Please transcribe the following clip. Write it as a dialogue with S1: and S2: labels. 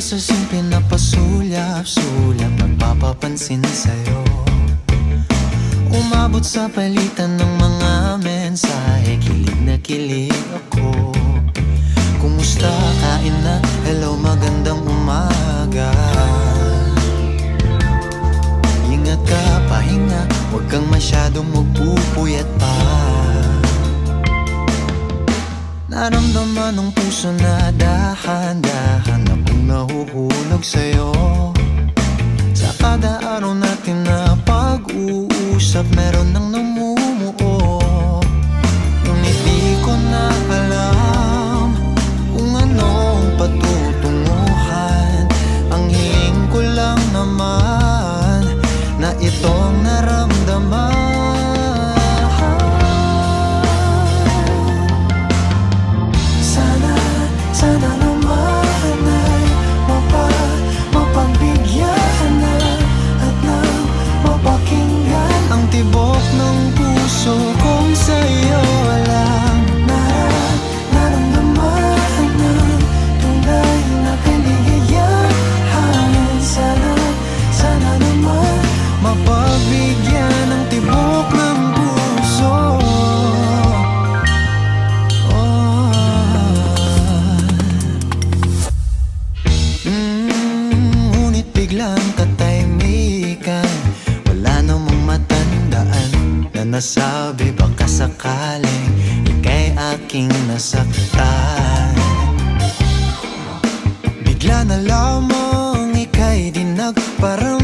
S1: sa simple na pasulyap-sulyap, nagpapapansin sa'yo. Umabot sa palitan ng mga mensahe, kilig na kilig ako. Kumusta, kain na, hello, magandang umaga. Ingat ka, pahinga, huwag kang masyadong magpupuyat pa. Naramdaman ng puso na dahan-dahan akong nahuhulog sa'yo. Sa kada araw natin na pag-uusap, meron nang namumuo. Ngunit di ko na alam kung anong patutunguhan. Ang hiling ko lang naman na itong naramdaman. Sana naman ay mapagbigyan na at nang mapakinggan ang tibok ng puso kong sa'yo lang. Naramdaman ng tunay na kaligayahan. Sana naman mapagbigyan ang tibok ng puso. Ngunit biglang katahimikan, wala namang matandaan na nasabi baka sakaling ika'y aking nasaktan. Bigla na lamang ika'y dinagparang